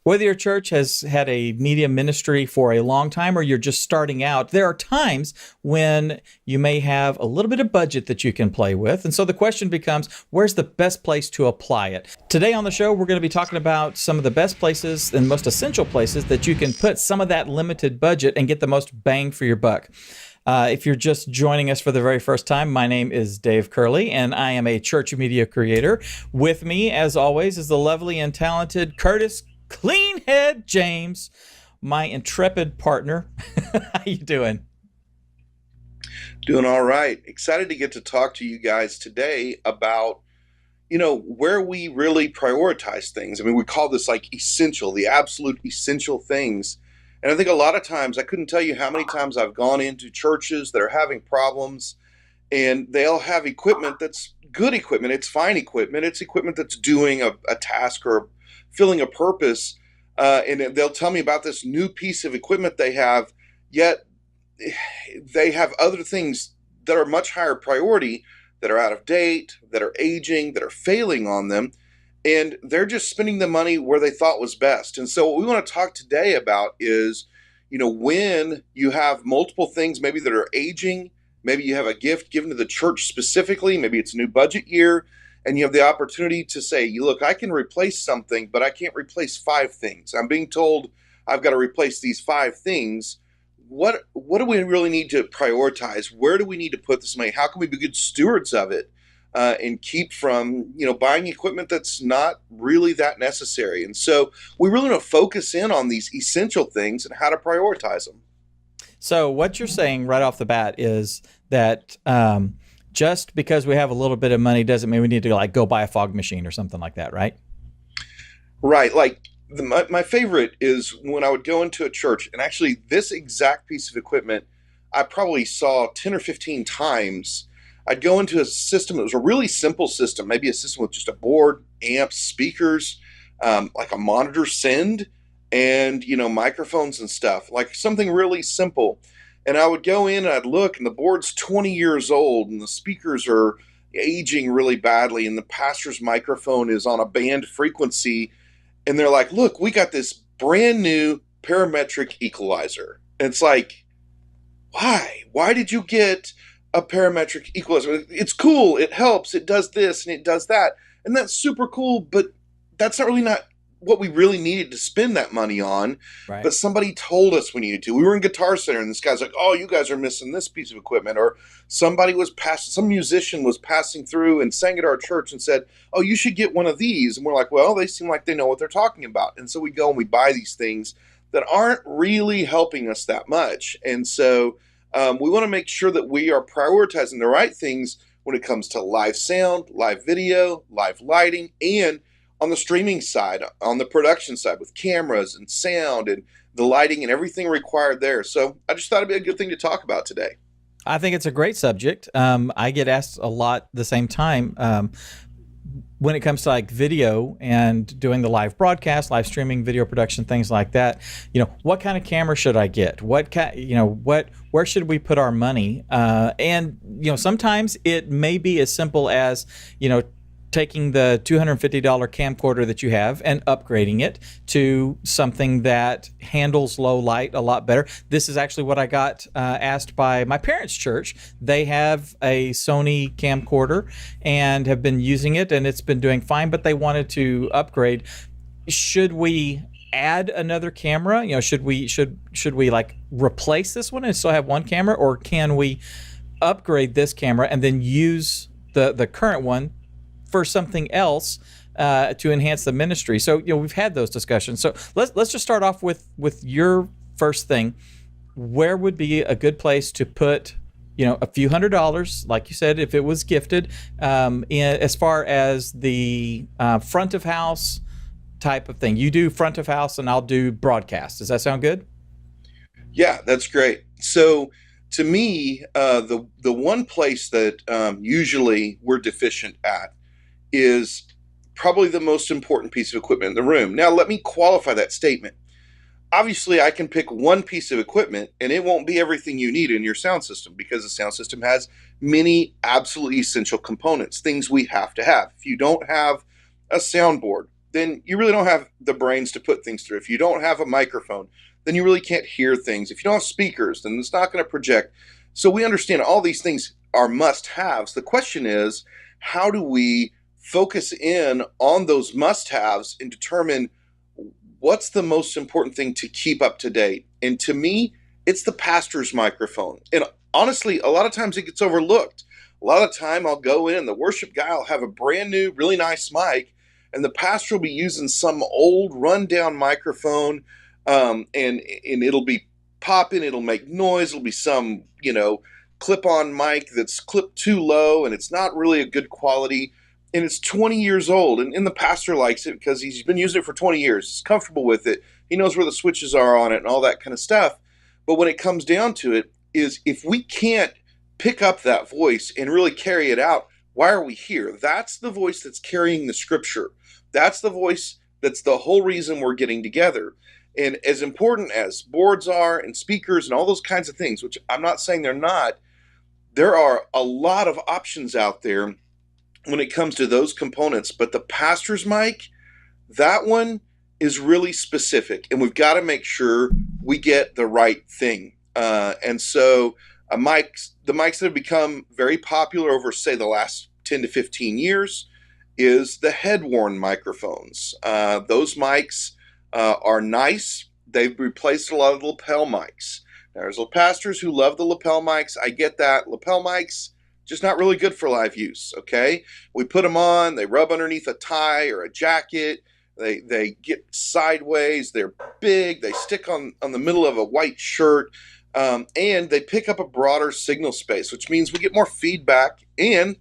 Whether your church has had a media ministry for a long time or you're just starting out, there are times when you may have a little bit of budget that you can play with. And so the question becomes, where's the best place to apply it? Today on the show, we're going to be talking about some of the best places and most essential places that you can put some of that limited budget and get the most bang for your buck. If you're just joining us for the very first time, my name is Dave Curley, and I am a church media creator. With me, as always, is the lovely and talented Curtis Cleanhead James, my intrepid partner. How you doing? Doing all right. Excited to get to talk to you guys today about, where we really prioritize things. I mean, we call this like essential, the absolute essential things. And I think a lot of times, I couldn't tell you how many times I've gone into churches that are having problems and they'll have equipment that's good equipment. It's fine equipment. It's equipment that's doing a task or filling a purpose. And they'll tell me about this new piece of equipment they have, yet they have other things that are much higher priority that are out of date, that are aging, that are failing on them. And they're just spending the money where they thought was best. And so what we want to talk today about is, when you have multiple things maybe that are aging, maybe you have a gift given to the church specifically, maybe it's a new budget year, and you have the opportunity to say, look, I can replace something, but I can't replace five things. I'm being told I've got to replace these five things. What do we really need to prioritize? Where do we need to put this money? How can we be good stewards of it and keep from, buying equipment that's not really that necessary? And so we really want to focus in on these essential things and how to prioritize them. So what you're saying right off the bat is that just because we have a little bit of money doesn't mean we need to go buy a fog machine or something like that, right? Right. Like my favorite is when I would go into a church, and actually this exact piece of equipment I probably saw 10 or 15 times. I'd go into a system. It was a really simple system, maybe a system with just a board, amps, speakers, like a monitor send, and, microphones and stuff, like something really simple. And I would go in and I'd look, and the board's 20 years old, and the speakers are aging really badly, and the pastor's microphone is on a band frequency. And they're like, look, we got this brand new parametric equalizer. And it's like, why? Why did you get a parametric equalizer? It's cool. It helps. It does this and it does that. And that's super cool, but that's not what we really needed to spend that money on. Right. But somebody told us we needed to. We were in Guitar Center, and this guy's like, oh, you guys are missing this piece of equipment. Or some musician was passing through and sang at our church and said, oh, you should get one of these. And we're like, well, they seem like they know what they're talking about. And so we go and we buy these things that aren't really helping us that much. And so we want to make sure that we are prioritizing the right things when it comes to live sound, live video, live lighting, and on the streaming side, on the production side with cameras and sound and the lighting and everything required there. So I just thought it'd be a good thing to talk about today. I think it's a great subject. I get asked a lot the same time when it comes to video and doing the live broadcast, live streaming, video production, things like that. What kind of camera should I get? Where should we put our money? And sometimes it may be as simple as, taking the $250 camcorder that you have and upgrading it to something that handles low light a lot better. This is actually what I got asked by my parents' church. They have a Sony camcorder and have been using it, and it's been doing fine, but they wanted to upgrade. Should we add another camera? Should we replace this one and still have one camera, or can we upgrade this camera and then use the current one for something else to enhance the ministry? So we've had those discussions. So let's just start off with your first thing. Where would be a good place to put a few $100s, like you said, if it was gifted, as far as the front of house type of thing? You do front of house and I'll do broadcast. Does that sound good? Yeah, that's great. So to me, the one place that usually we're deficient at is probably the most important piece of equipment in the room. Now, let me qualify that statement. Obviously, I can pick one piece of equipment and it won't be everything you need in your sound system, because the sound system has many absolutely essential components, things we have to have. If you don't have a soundboard, then you really don't have the brains to put things through. If you don't have a microphone, then you really can't hear things. If you don't have speakers, then it's not going to project. So we understand all these things are must-haves. The question is, how do we focus in on those must-haves and determine what's the most important thing to keep up to date? And to me, it's the pastor's microphone. And honestly, a lot of times it gets overlooked. A lot of time I'll go in, the worship guy will have a brand new, really nice mic, and the pastor will be using some old rundown microphone, and it'll be popping, it'll make noise, it'll be some, clip-on mic that's clipped too low, and it's not really a good quality, and it's 20 years old, and the pastor likes it because he's been using it for 20 years. He's comfortable with it. He knows where the switches are on it and all that kind of stuff. But when it comes down to it, is if we can't pick up that voice and really carry it out, why are we here? That's the voice that's carrying the scripture. That's the voice that's the whole reason we're getting together. And as important as boards are and speakers and all those kinds of things, which I'm not saying they're not, there are a lot of options out there when it comes to those components. But the pastor's mic, that one is really specific, and we've got to make sure we get the right thing. And so the mics that have become very popular over, say, the last 10 to 15 years is the head-worn microphones. Those mics are nice. They've replaced a lot of the lapel mics. There's pastors who love the lapel mics. I get that. Lapel mics, just not really good for live use, okay? We put them on, they rub underneath a tie or a jacket, they get sideways, they're big, they stick on the middle of a white shirt, and they pick up a broader signal space, which means we get more feedback, and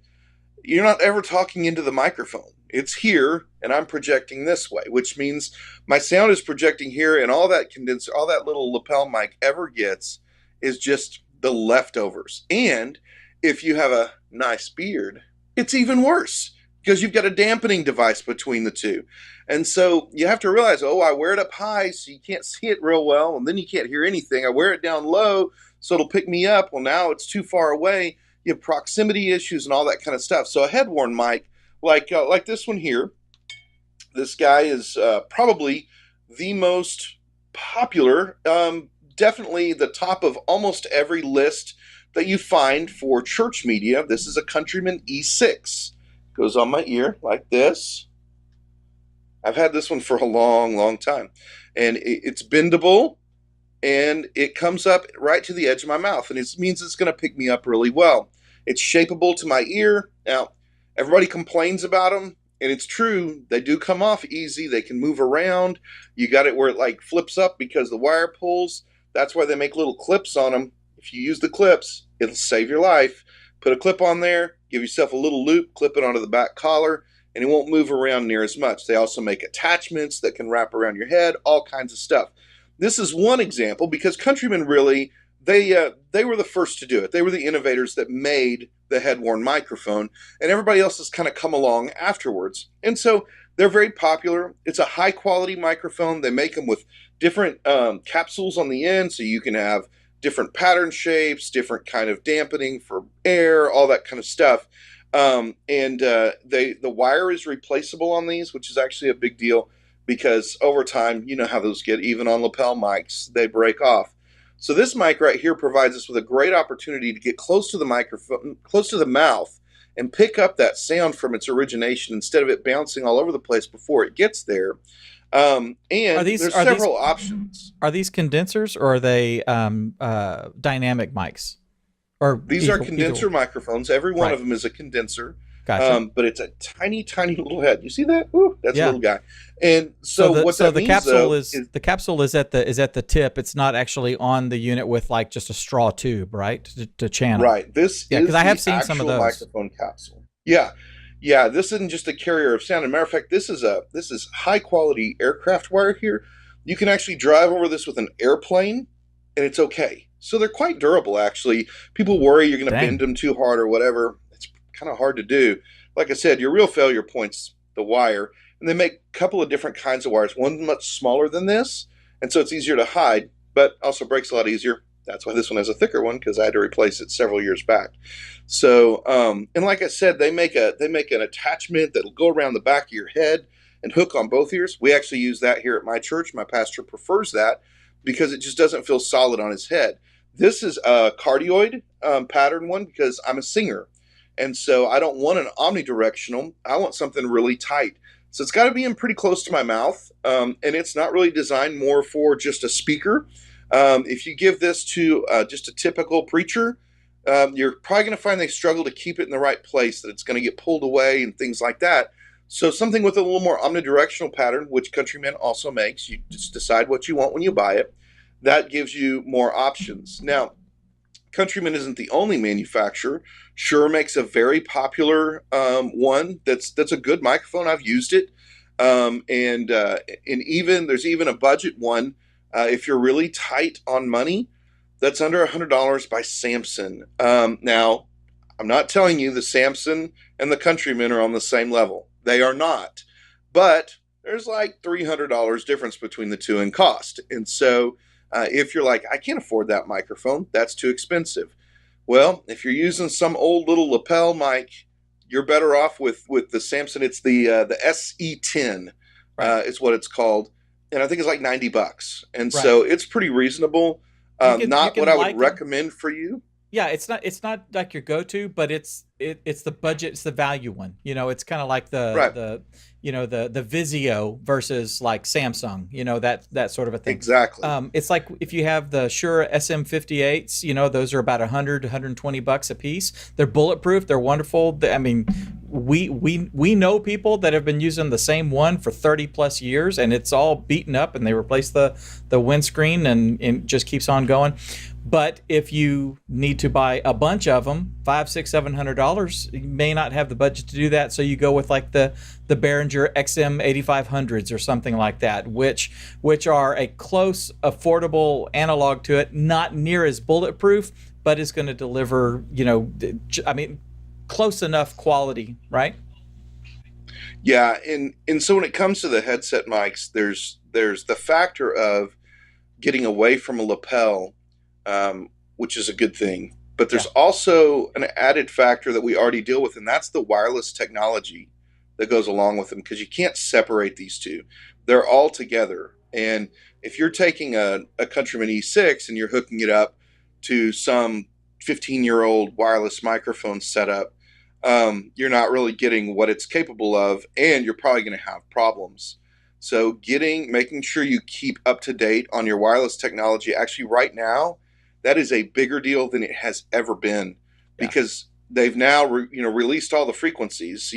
you're not ever talking into the microphone. It's here, and I'm projecting this way, which means my sound is projecting here, and all that condenser, all that little lapel mic ever gets is just the leftovers. And if you have a nice beard, it's even worse because you've got a dampening device between the two. And so you have to realize, I wear it up high so you can't see it real well, and then you can't hear anything. I wear it down low so it'll pick me up. Well, now it's too far away. You have proximity issues and all that kind of stuff. So a head-worn mic, like this one here, this guy is probably the most popular, definitely the top of almost every list that you find for church media. This is a Countryman E6. Goes on my ear like this. I've had this one for a long, long time. And it's bendable, and it comes up right to the edge of my mouth, and it means it's going to pick me up really well. It's shapeable to my ear. Now, everybody complains about them, and it's true. They do come off easy. They can move around. You got it where it like flips up because the wire pulls. That's why they make little clips on them. If you use the clips, it'll save your life. Put a clip on there, give yourself a little loop, clip it onto the back collar, and it won't move around near as much. They also make attachments that can wrap around your head, all kinds of stuff. This is one example because Countryman really, they were the first to do it. They were the innovators that made the head-worn microphone, and everybody else has kind of come along afterwards. And so they're very popular. It's a high-quality microphone. They make them with different capsules on the end, so you can have different pattern shapes, different kind of dampening for air, all that kind of stuff. The wire is replaceable on these, which is actually a big deal because over time, you know how those get, even on lapel mics, they break off. So this mic right here provides us with a great opportunity to get close to the microphone, close to the mouth, and pick up that sound from its origination instead of it bouncing all over the place before it gets there. There's several options. Are these condensers or are they dynamic mics? Or these are condenser microphones. Every one of them is a condenser. Gotcha. But it's a tiny, tiny little head. You see that? Ooh, that's a little guy. And so the capsule is the capsule is at the tip. It's not actually on the unit with like just a straw tube, right? To channel. Right. This is because I have seen some of those microphone capsule. Yeah. Yeah, this isn't just a carrier of sound. As a matter of fact, this is high quality aircraft wire here. You can actually drive over this with an airplane, and it's okay. So they're quite durable, actually. People worry you're going to bend them too hard or whatever. It's kind of hard to do. Like I said, your real failure point's the wire, and they make a couple of different kinds of wires. One's much smaller than this, and so it's easier to hide, but also breaks a lot easier. That's why this one has a thicker one, because I had to replace it several years back. So, and like I said, they make an attachment that'll go around the back of your head, and hook on both ears. We actually use that here at my church. My pastor prefers that because it just doesn't feel solid on his head. This is a cardioid pattern one because I'm a singer. And so I don't want an omnidirectional. I want something really tight. So it's got to be in pretty close to my mouth. And it's not really designed more for just a speaker. If you give this to just a typical preacher, you're probably going to find they struggle to keep it in the right place, that it's going to get pulled away and things like that. So something with a little more omnidirectional pattern, which Countryman also makes, you just decide what you want when you buy it. That gives you more options. Now, Countryman isn't the only manufacturer. Shure makes a very popular one that's a good microphone. I've used it. And even there's even a budget one if you're really tight on money that's under $100 by Samson. Now, I'm not telling you the Samson and the Countryman are on the same level. They are not. But there's like $300 difference between the two in cost. And so if you're like, I can't afford that microphone, that's too expensive. Well, if you're using some old little lapel mic, you're better off with the Samson. It's the SE10 is what it's called. And I think it's like $90. And so it's pretty reasonable. Not what I would recommend for you. Yeah, it's not like your go-to, but it's the budget, it's the value one. You know, it's kind of like the Vizio versus like Samsung, you know, that sort of a thing. Exactly. It's like if you have the Shure SM58s, you know, those are about $100-$120 a piece. They're bulletproof, they're wonderful. I mean, we know people that have been using the same one for 30 plus years, and it's all beaten up, and they replace the windscreen, and it just keeps on going. But if you need to buy a bunch of them, $500-$700, you may not have the budget to do that. So you go with like the Behringer XM8500s or something like that, which are a close, affordable analog to it, not near as bulletproof, but is going to deliver, you know, I mean, close enough quality, right? Yeah, and so when it comes to the headset mics, there's the factor of getting away from a lapel, which is a good thing. But there's also an added factor that we already deal with, and that's the wireless technology that goes along with them, because you can't separate these two. They're all together. And if you're taking a Countryman E6 and you're hooking it up to some 15-year-old wireless microphone setup, you're not really getting what it's capable of, and you're probably going to have problems. So making sure you keep up to date on your wireless technology, actually right now, that is a bigger deal than it has ever been, because they've now released all the frequencies.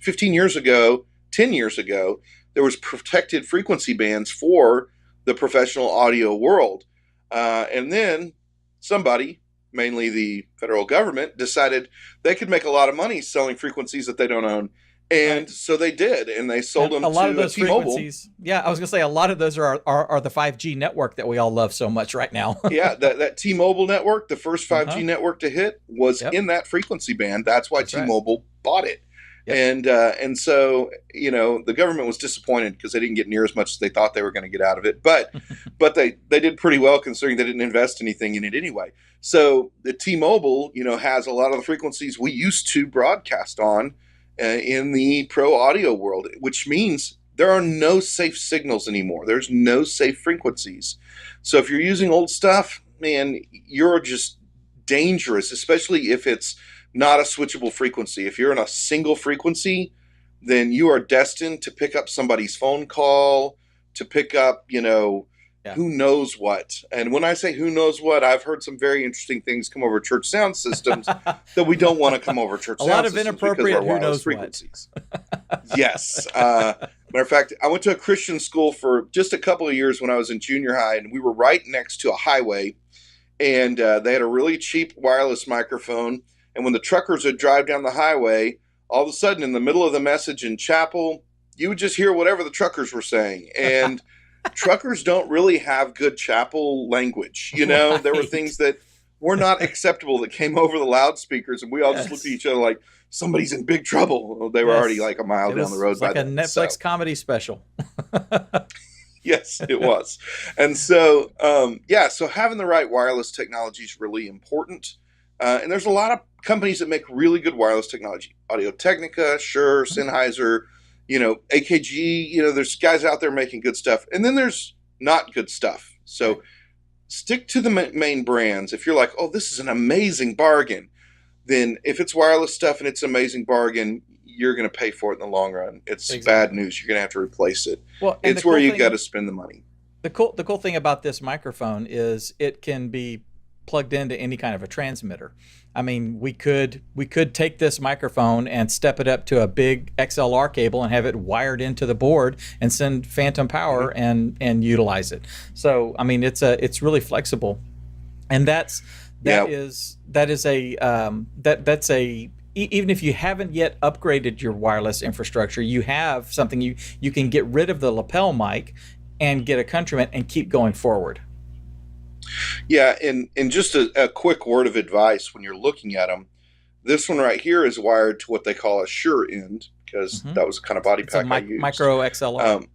15 years ago, 10 years ago, there was protected frequency bands for the professional audio world. And then somebody, mainly the federal government, decided they could make a lot of money selling frequencies that they don't own. And so they did, and they sold them to T-Mobile. Frequencies. Yeah, I was going to say a lot of those are the 5G network that we all love so much right now. Yeah, that T-Mobile network, the first 5G network to hit, was in that frequency band. That's why T-Mobile bought it. Yep. And so, the government was disappointed because they didn't get near as much as they thought they were going to get out of it. But they did pretty well, considering they didn't invest anything in it anyway. So the T-Mobile, has a lot of the frequencies we used to broadcast on in the pro audio world, which means there are no safe signals anymore. There's no safe frequencies. So if you're using old stuff, man, you're just dangerous, especially if it's not a switchable frequency. If you're in a single frequency, then you are destined to pick up somebody's phone call, to pick up, who knows what. And when I say who knows what, I've heard some very interesting things come over church sound systems that we don't want to come over church sound systems. A lot of inappropriate who knows frequencies. Yes. Matter of fact, I went to a Christian school for just a couple of years when I was in junior high, and we were right next to a highway, and they had a really cheap wireless microphone. And when the truckers would drive down the highway, all of a sudden in the middle of the message in chapel, you would just hear whatever the truckers were saying. And truckers don't really have good chapel language. There were things that were not acceptable that came over the loudspeakers, and we all just looked at each other like somebody's in big trouble. Well, they were already like a mile down the road. It's like a Netflix comedy special. Yes, it was. And so, so having the right wireless technology is really important. And there's a lot of companies that make really good wireless technology. Audio-Technica, Shure, Sennheiser, AKG, there's guys out there making good stuff, and then there's not good stuff. So stick to the main brands. If you're like, oh, this is an amazing bargain, then if it's wireless stuff and it's an amazing bargain, you're going to pay for it in the long run. It's bad news. You're going to have to replace it. Well, it's where you got to spend the money. The cool thing about this microphone is it can be plugged into any kind of a transmitter. I mean, we could take this microphone and step it up to a big XLR cable and have it wired into the board and send phantom power and utilize it. So I mean, it's really flexible, and that's even if you haven't yet upgraded your wireless infrastructure, you have something you can get rid of the lapel mic and get a Countryman and keep going forward. Yeah, and just a quick word of advice when you're looking at them. This one right here is wired to what they call a Shure end, because that was the kind of body pack I used. Micro XLR.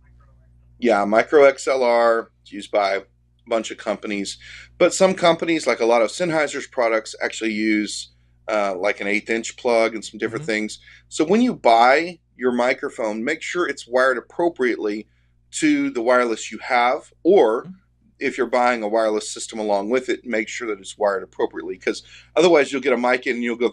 Micro XLR. It's used by a bunch of companies, but some companies, like a lot of Sennheiser's products, actually use like an 1/8" plug and some different things. So when you buy your microphone, make sure it's wired appropriately to the wireless you have, or if you're buying a wireless system along with it, make sure that it's wired appropriately, because otherwise you'll get a mic in and you'll go,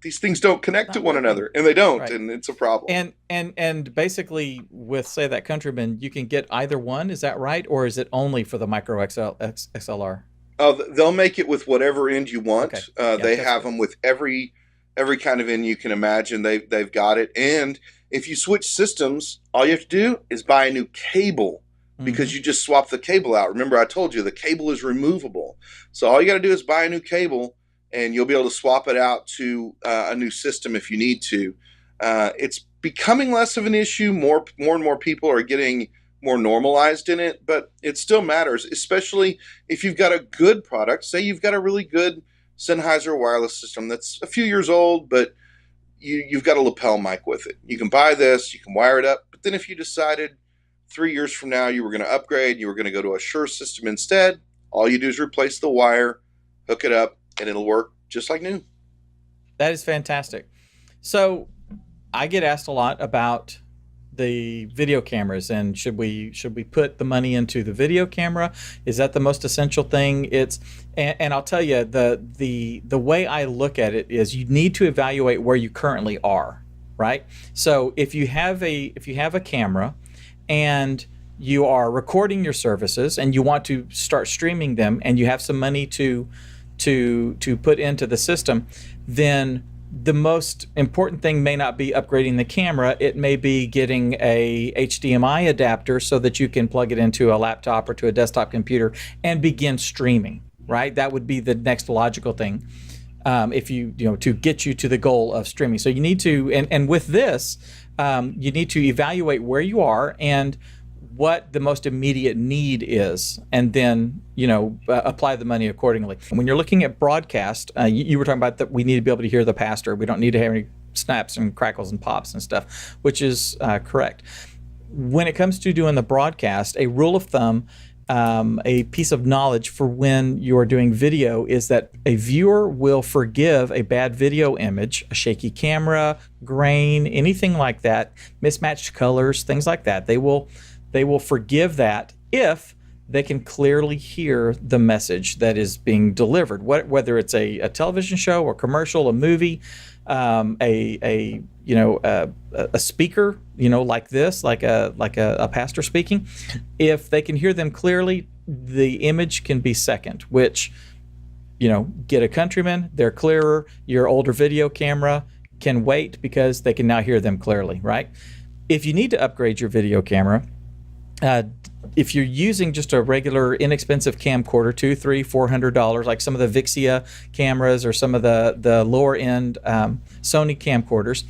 these things don't connect to one another, and they don't, and it's a problem. And basically with, say, that Countryman, you can get either one, is that right? Or is it only for the micro XLR? Oh, they'll make it with whatever end you want. Okay. They have them with every kind of end you can imagine. They've got it. And if you switch systems, all you have to do is buy a new cable, because you just swap the cable out. Remember, I told you the cable is removable. So all you got to do is buy a new cable, and you'll be able to swap it out to a new system if you need to. It's becoming less of an issue. More and more people are getting more normalized in it, but it still matters, especially if you've got a good product. Say you've got a really good Sennheiser wireless system that's a few years old, but you've got a lapel mic with it. You can buy this, you can wire it up, but then if you decided 3 years from now you were going to upgrade, you were going to go to a Shure system instead, all you do is replace the wire, hook it up, and it'll work just like new. That is fantastic. So I get asked a lot about the video cameras, and should we put the money into the video camera? Is that the most essential thing? And I'll tell you, the way I look at it is you need to evaluate where you currently are, right? So if you have a camera and you are recording your services and you want to start streaming them, and you have some money to put into the system, then the most important thing may not be upgrading the camera. It may be getting a HDMI adapter so that you can plug it into a laptop or to a desktop computer and begin streaming, right? That would be the next logical thing, if to get you to the goal of streaming. So you need to, and with this, you need to evaluate where you are and what the most immediate need is, and then apply the money accordingly. When you're looking at broadcast, you were talking about that we need to be able to hear the pastor. We don't need to have any snaps and crackles and pops and stuff, which is correct. When it comes to doing the broadcast, a rule of thumb, a piece of knowledge for when you're doing video is that a viewer will forgive a bad video image, a shaky camera, grain, anything like that, mismatched colors, things like that. They will forgive that if they can clearly hear the message that is being delivered, whether it's a television show or commercial, a movie, a speaker, like this, like a pastor speaking. If they can hear them clearly, the image can be second, which, get a Countryman, they're clearer. Your older video camera can wait because they can now hear them clearly, right? If you need to upgrade your video camera, if you're using just a regular inexpensive camcorder, $200, $300, $400, like some of the Vixia cameras or some of the lower end Sony camcorders,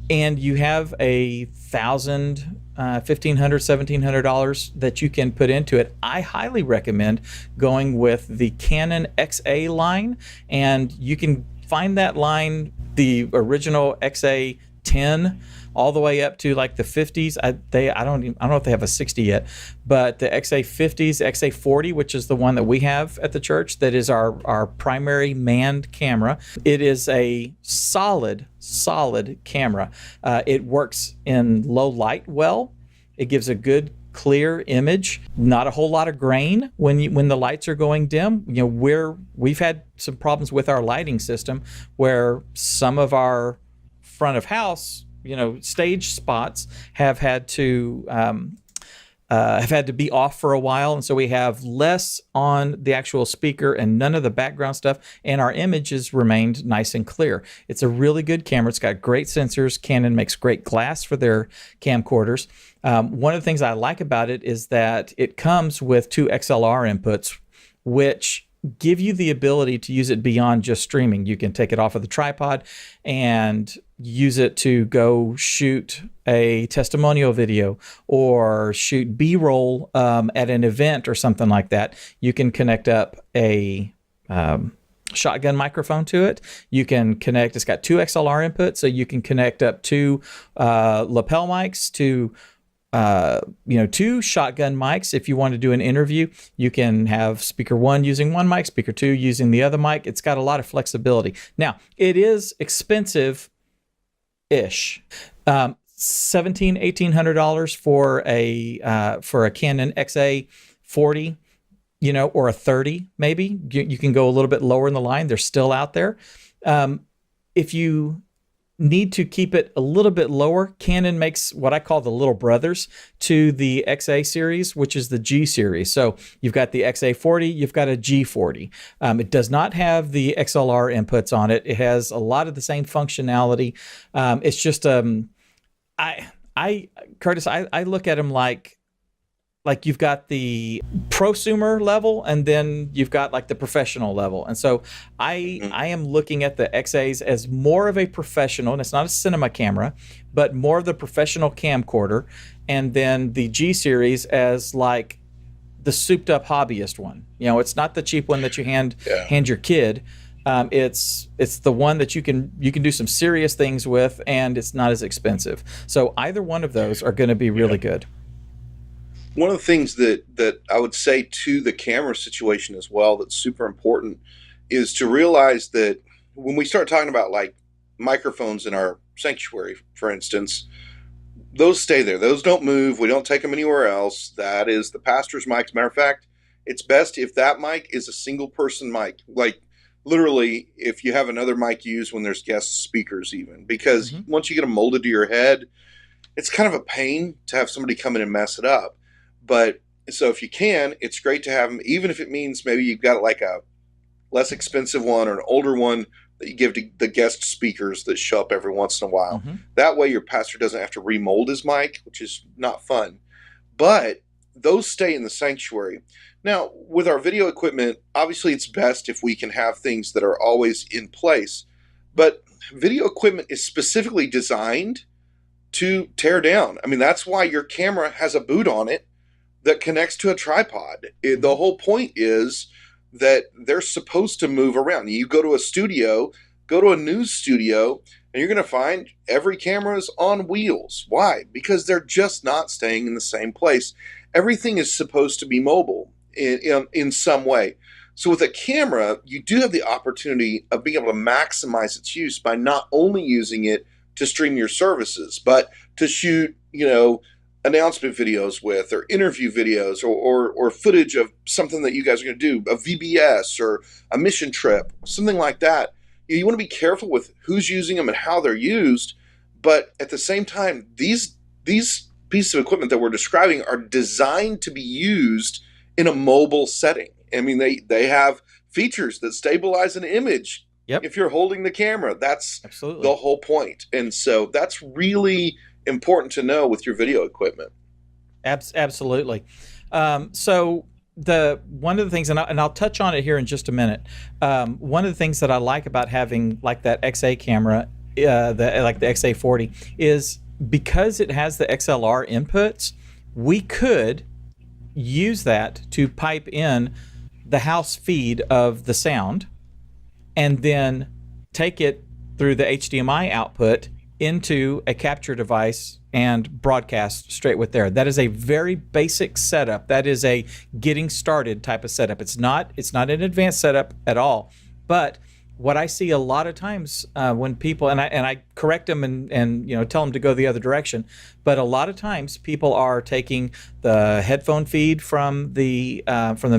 and you have $1,000, $1,500, $1,700 that you can put into it, I highly recommend going with the Canon XA line, and you can find that line, the original XA 10 all the way up to like the 50s. I don't know if they have a 60 yet, but the XA50s, XA40, which is the one that we have at the church, that is our primary manned camera. It is a solid camera. It works in low light well. It gives a good clear image, not a whole lot of grain when the lights are going dim. You know, we've had some problems with our lighting system where some of our front of house, you know, stage spots have had to be off for a while, and so we have less on the actual speaker and none of the background stuff, and our images remained nice and clear. It's a really good camera. It's got great sensors. Canon makes great glass for their camcorders. One of the things I like about it is that it comes with 2 XLR inputs, which give you the ability to use it beyond just streaming. You can take it off of the tripod and use it to go shoot a testimonial video or shoot B-roll at an event or something like that. You can connect up a shotgun microphone to it. You can connect, it's got 2 XLR inputs, so you can connect up 2 lapel mics to 2 shotgun mics. If you want to do an interview, you can have speaker 1 using one mic, speaker 2 using the other mic. It's got a lot of flexibility. Now, it is expensive-ish. $1,800 for a Canon XA40, or a 30 maybe. You can go a little bit lower in the line. They're still out there. If you need to keep it a little bit lower, Canon makes what I call the little brothers to the XA series, which is the G series. So you've got the XA40, you've got a G40. It does not have the XLR inputs on it. It has a lot of the same functionality. It's just, Curtis, I look at them like you've got the prosumer level and then you've got like the professional level. And so I am looking at the XAs as more of a professional, and it's not a cinema camera, but more of the professional camcorder. And then the G series as like the souped up hobbyist one. It's not the cheap one that you hand your kid. It's the one that you can do some serious things with, and it's not as expensive. So either one of those are going to be really good. One of the things that I would say to the camera situation as well that's super important is to realize that when we start talking about like microphones in our sanctuary, for instance, those stay there. Those don't move. We don't take them anywhere else. That is the pastor's mic. As a matter of fact, it's best if that mic is a single person mic. Like literally if you have another mic used when there's guest speakers even, because once you get them molded to your head, it's kind of a pain to have somebody come in and mess it up. But so if you can, it's great to have them, even if it means maybe you've got like a less expensive one or an older one that you give to the guest speakers that show up every once in a while. That way your pastor doesn't have to remold his mic, which is not fun. But those stay in the sanctuary. Now, with our video equipment, obviously it's best if we can have things that are always in place. But video equipment is specifically designed to tear down. I mean, that's why your camera has a boot on it that connects to a tripod. The whole point is that they're supposed to move around. You go to a studio, go to a news studio, and you're going to find every camera is on wheels. Why? Because they're just not staying in the same place. Everything is supposed to be mobile in some way. So with a camera, you do have the opportunity of being able to maximize its use by not only using it to stream your services, but to shoot, announcement videos with, or interview videos, or footage of something that you guys are going to do, a VBS or a mission trip, something like that. You want to be careful with who's using them and how they're used, but at the same time, these pieces of equipment that we're describing are designed to be used in a mobile setting. I mean, they have features that stabilize an image. Yep. If you're holding the camera, that's absolutely the whole point. And so that's really important to know with your video equipment. Absolutely. So one of the things, and I'll touch on it here in just a minute. One of the things that I like about having like that XA camera, like the XA40, is because it has the XLR inputs, we could use that to pipe in the house feed of the sound and then take it through the HDMI output into a capture device and broadcast straight with there. That is a very basic setup. That is a getting started type of setup. It's not an advanced setup at all. But what I see a lot of times when people, and I correct them and tell them to go the other direction, but a lot of times people are taking the headphone feed from the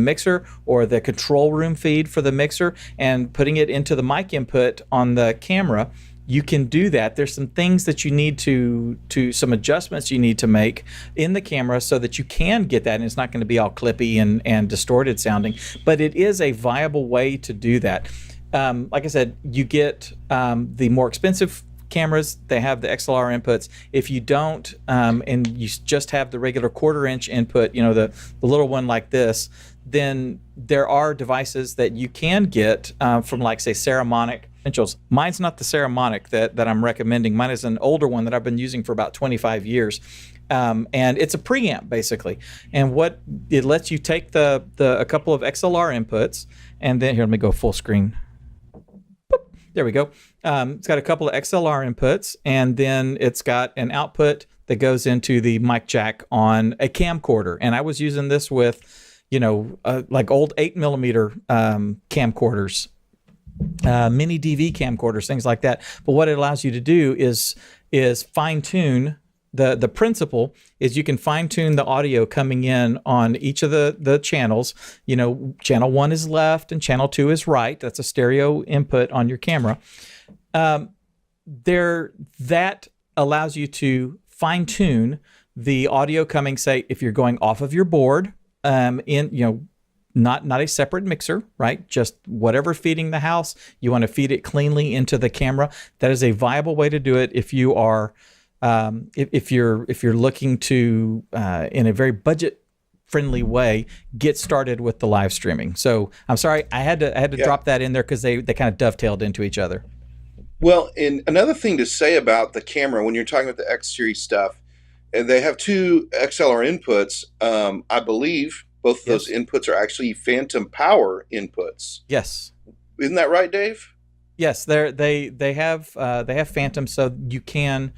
mixer or the control room feed for the mixer and putting it into the mic input on the camera. You can do that. There's some things that you need to some adjustments you need to make in the camera so that you can get that, and it's not going to be all clippy and distorted sounding. But it is a viable way to do that. Like I said, you get the more expensive cameras, they have the XLR inputs. If you don't, and you just have the regular 1/4-inch input, the little one like this, then there are devices that you can get from, like, say, Saramonic. Mine's not the Saramonic that I'm recommending. Mine is an older one that I've been using for about 25 years. And it's a preamp, basically. And what it lets you take a couple of XLR inputs, and then here, let me go full screen. There we go. It's got a couple of XLR inputs, and then it's got an output that goes into the mic jack on a camcorder. And I was using this with, like old 8mm camcorders, mini DV camcorders, things like that. But what it allows you to do is fine tune. The principle is you can fine tune the audio coming in on each of the channels. Channel 1 is left and channel 2 is right. That's a stereo input on your camera. That allows you to fine tune the audio coming, say, if you're going off of your board, not a separate mixer, right? Just whatever feeding the house, you want to feed it cleanly into the camera. That is a viable way to do it if you are if you're looking to in a very budget friendly way get started with the live streaming. So I'm sorry, I had to drop that in there because they kind of dovetailed into each other. Well, and another thing to say about the camera when you're talking about the X series stuff, and they have two XLR inputs. I believe both of those inputs are actually phantom power inputs. Yes. Isn't that right, Dave? Yes, they have phantom, so you can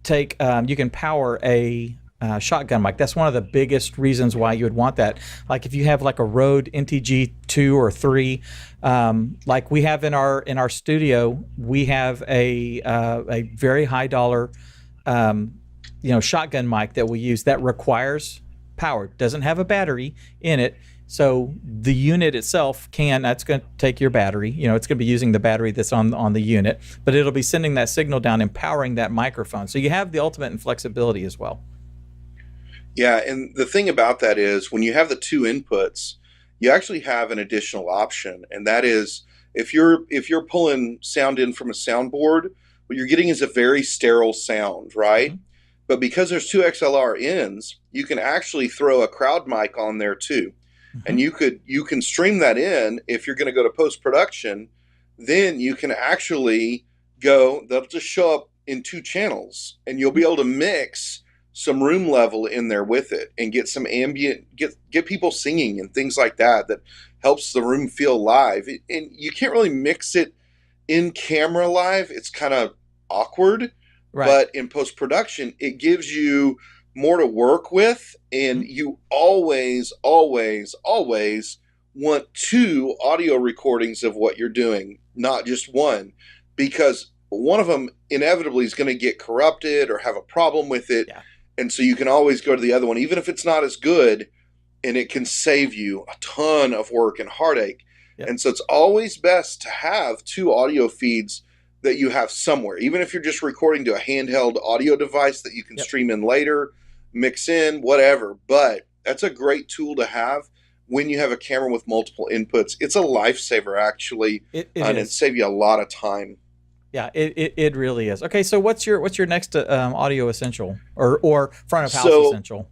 take you can power a shotgun mic. That's one of the biggest reasons why you would want that. Like if you have like a Rode NTG 2 or 3, like we have in our studio, we have a very high dollar shotgun mic that we use that requires power. Doesn't have a battery in it. So the unit itself that's going to take your battery. It's going to be using the battery that's on the unit, but it'll be sending that signal down and powering that microphone. So you have the ultimate in flexibility as well. Yeah, and the thing about that is when you have the two inputs, you actually have an additional option, and that is if you're pulling sound in from a soundboard, what you're getting is a very sterile sound, right? Mm-hmm. But because there's two XLR ins, you can actually throw a crowd mic on there too. And you can stream that in. If you're going to go to post-production, then you can actually they'll just show up in two channels, and you'll be able to mix some room level in there with it and get some ambient, get people singing and things like that helps the room feel live. And you can't really mix it in camera live. It's kind of awkward, right? But in post-production, it gives you more to work with, and you always want two audio recordings of what you're doing, not just one, because one of them inevitably is going to get corrupted or have a problem with it. Yeah. And so you can always go to the other one, even if it's not as good, and it can save you a ton of work and heartache. Yep. And so it's always best to have two audio feeds that you have somewhere, even if you're just recording to a handheld audio device that you can stream in later, mix in, whatever. But that's a great tool to have when you have a camera with multiple inputs. It's a lifesaver, actually, and it saves you a lot of time. Yeah, it really is. Okay, so what's your next audio essential or front of house essential?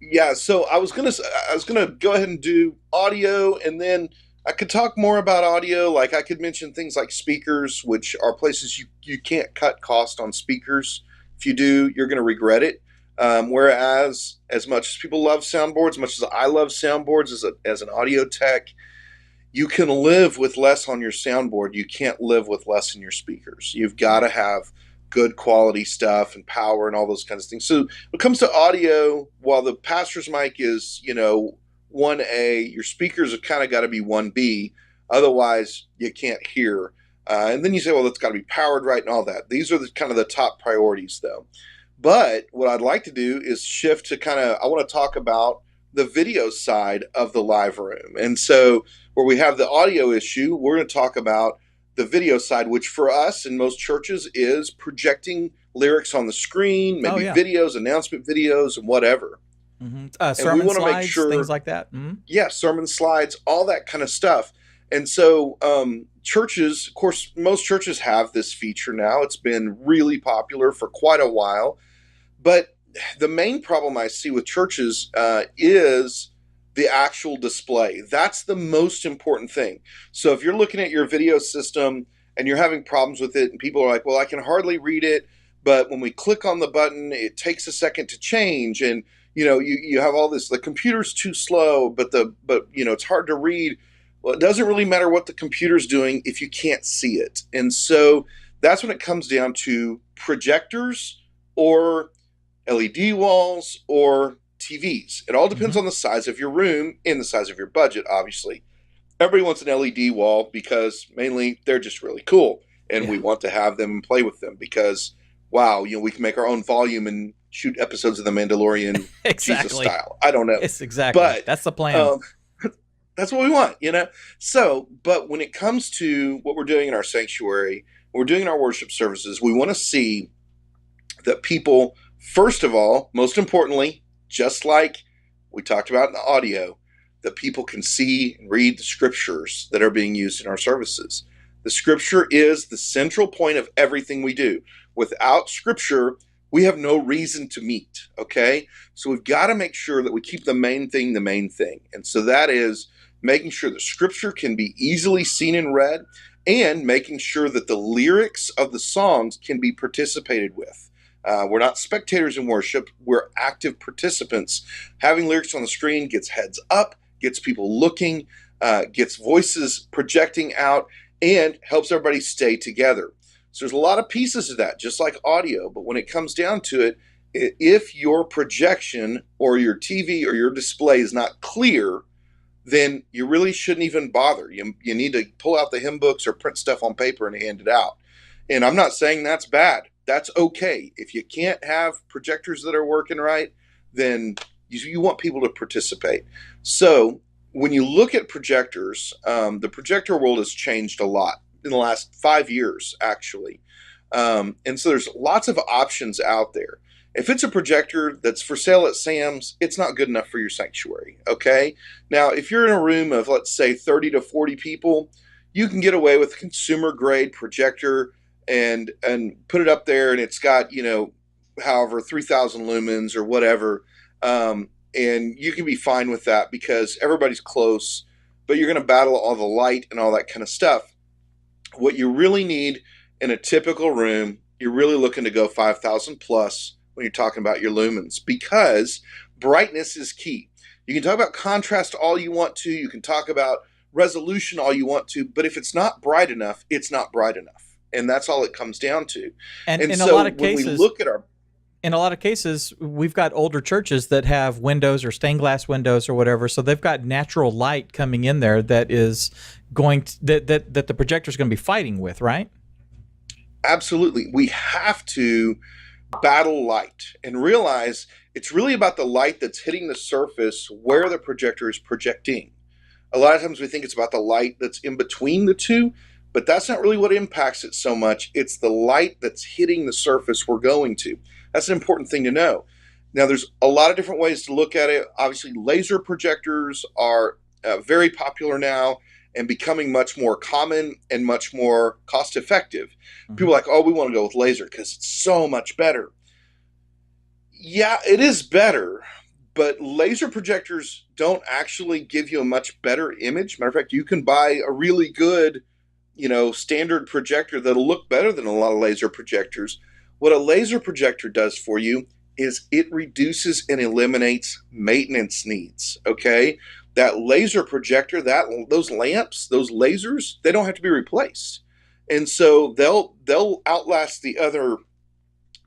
Yeah, so I was gonna go ahead and do audio, and then I could talk more about audio. Like I could mention things like speakers, which are places you can't cut cost on speakers. If you do, you're going to regret it. Whereas as much as people love soundboards, as much as I love soundboards as an audio tech, you can live with less on your soundboard. You can't live with less in your speakers. You've got to have good quality stuff and power and all those kinds of things. So when it comes to audio, while the pastor's mic is, 1A, your speakers have kind of got to be 1B. Otherwise, you can't hear. And then you say, well, it's got to be powered right and all that. These are kind of the top priorities, though. But what I'd like to do is shift to I want to talk about the video side of the live room. And so where we have the audio issue, we're going to talk about the video side, which for us in most churches is projecting lyrics on the screen, maybe videos, announcement videos, and whatever. Sermon slides, things like that. Yeah, sermon slides, all that kind of stuff. And so churches, of course, most churches have this feature now. It's been really popular for quite a while. But the main problem I see with churches is the actual display. That's the most important thing. So if you're looking at your video system and you're having problems with it and people are like, well, I can hardly read it, but when we click on the button, it takes a second to change. And, you have all this, the computer's too slow, but it's hard to read. Well, it doesn't really matter what the computer's doing if you can't see it. And so that's when it comes down to projectors or LED walls or TVs. It all depends on the size of your room and the size of your budget, obviously. Everybody wants an LED wall because mainly they're just really cool. And we want to have them and play with them because, wow, we can make our own volume and shoot episodes of The Mandalorian exactly. Jesus style. I don't know. It's exactly. But that's the plan. That's what we want, So, but when it comes to what we're doing in our sanctuary, what we're doing in our worship services, we want to see that people, first of all, most importantly, just like we talked about in the audio, that people can see and read the scriptures that are being used in our services. The scripture is the central point of everything we do. Without scripture, we have no reason to meet, okay? So we've got to make sure that we keep the main thing the main thing. And so that is making sure the scripture can be easily seen and read, and making sure that the lyrics of the songs can be participated with. We're not spectators in worship. We're active participants. Having lyrics on the screen gets heads up, gets people looking, gets voices projecting out, and helps everybody stay together. So there's a lot of pieces of that, just like audio. But when it comes down to it, if your projection or your TV or your display is not clear, then you really shouldn't even bother. You need to pull out the hymn books or print stuff on paper and hand it out. And I'm not saying that's bad. That's okay. If you can't have projectors that are working right, then you want people to participate. So when you look at projectors, the projector world has changed a lot in the last 5 years, actually. And so there's lots of options out there. If it's a projector that's for sale at Sam's, it's not good enough for your sanctuary, okay? Now, if you're in a room of, let's say, 30 to 40 people, you can get away with a consumer-grade projector and put it up there, and it's got, however, 3,000 lumens or whatever, and you can be fine with that because everybody's close, but you're going to battle all the light and all that kind of stuff. What you really need in a typical room, you're really looking to go 5,000 plus when you're talking about your lumens, because brightness is key. You can talk about contrast all you want to. You can talk about resolution all you want to, but if it's not bright enough, it's not bright enough. And that's all it comes down to. And in so a lot of cases, when we look at in a lot of cases, we've got older churches that have windows or stained glass windows or whatever, so they've got natural light coming in there that is going to, that the projector is going to be fighting with, right? Absolutely. We have to battle light and realize it's really about the light that's hitting the surface where the projector is projecting. A lot of times we think it's about the light that's in between the two, but that's not really what impacts it so much. It's the light that's hitting the surface we're going to. That's an important thing to know. Now, there's a lot of different ways to look at it. Obviously, laser projectors are very popular now and becoming much more common and much more cost effective. Mm-hmm. People are like, oh, we want to go with laser because it's so much better. Yeah, it is better, but laser projectors don't actually give you a much better image. Matter of fact, you can buy a really good, standard projector that'll look better than a lot of laser projectors. What a laser projector does for you is it reduces and eliminates maintenance needs, okay? That laser projector, those lamps, those lasers, they don't have to be replaced. And so they'll outlast the other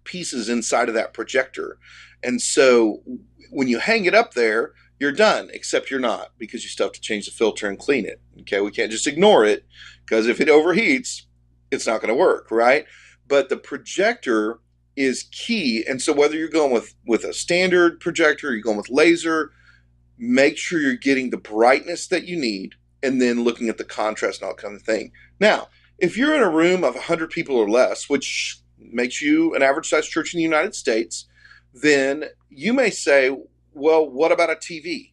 pieces inside of that projector. And so when you hang it up there, you're done, except you're not, because you still have to change the filter and clean it. Okay, we can't just ignore it, because if it overheats, it's not going to work, right? But the projector is key. And so whether you're going with a standard projector, you're going with laser, make sure you're getting the brightness that you need, and then looking at the contrast and all kind of thing. Now, if you're in a room of 100 people or less, which makes you an average sized church in the United States, then you may say, well, what about a TV?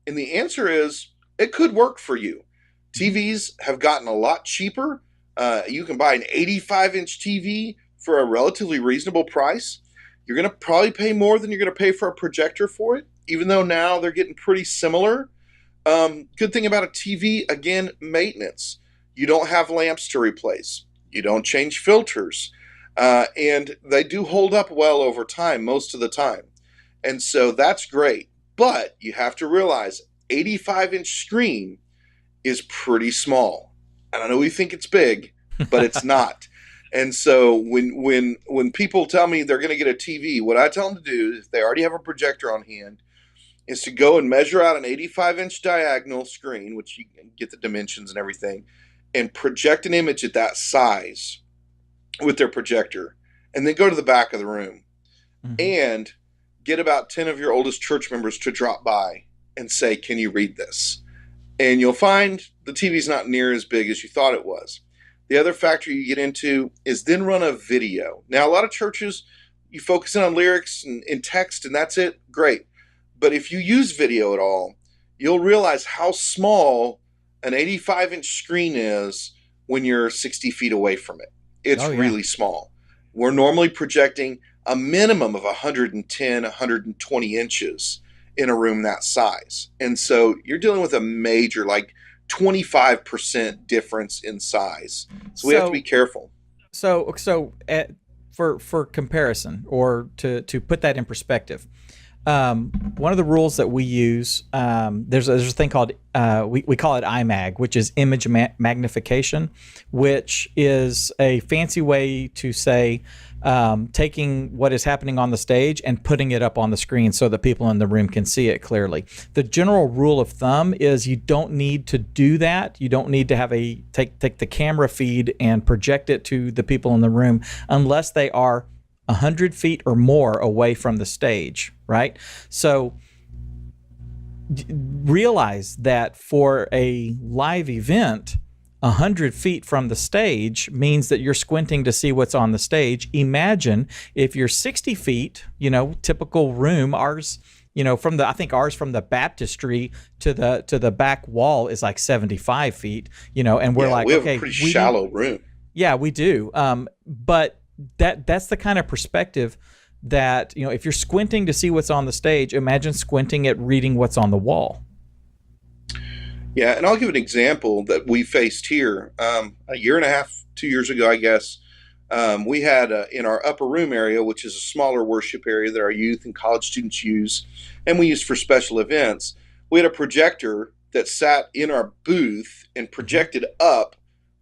And the answer is, it could work for you. TVs have gotten a lot cheaper. You can buy an 85-inch TV for a relatively reasonable price. You're going to probably pay more than you're going to pay for a projector for it, even though now they're getting pretty similar. Good thing about a TV, again, maintenance. You don't have lamps to replace. You don't change filters. And they do hold up well over time, most of the time. And so that's great. But you have to realize 85-inch screen is pretty small. And I know we think it's big, but it's not. And so when people tell me they're going to get a TV, what I tell them to do, if they already have a projector on hand, is to go and measure out an 85-inch diagonal screen, which you can get the dimensions and everything, and project an image at that size with their projector, and then go to the back of the room and get about 10 of your oldest church members to drop by and say, can you read this? And you'll find the TV's not near as big as you thought it was. The other factor you get into is then run a video. Now, a lot of churches, you focus in on lyrics and text, and that's it. Great. But if you use video at all, you'll realize how small an 85-inch screen is when you're 60 feet away from it. It's really small. We're normally projecting a minimum of 110, 120 inches in a room that size. And so you're dealing with a major, like 25% difference in size. So we have to be careful. So for comparison, or to put that in perspective, one of the rules that we use, there's a thing called, we call it IMAG, which is image magnification, which is a fancy way to say taking what is happening on the stage and putting it up on the screen so that people in the room can see it clearly. The general rule of thumb is you don't need to do that. You don't need to have take the camera feed and project it to the people in the room unless they are 100 feet or more away from the stage, right? So realize that for a live event, 100 feet from the stage means that you're squinting to see what's on the stage. Imagine if you're 60 feet, typical room, ours, I think ours from the baptistry to the back wall is like 75 feet, and we're we have a pretty shallow room. Yeah, we do. But that's the kind of perspective that, if you're squinting to see what's on the stage, imagine squinting at reading what's on the wall. Yeah, and I'll give an example that we faced here a year and a half, 2 years ago, I guess. We had in our upper room area, which is a smaller worship area that our youth and college students use, and we use for special events. We had a projector that sat in our booth and projected up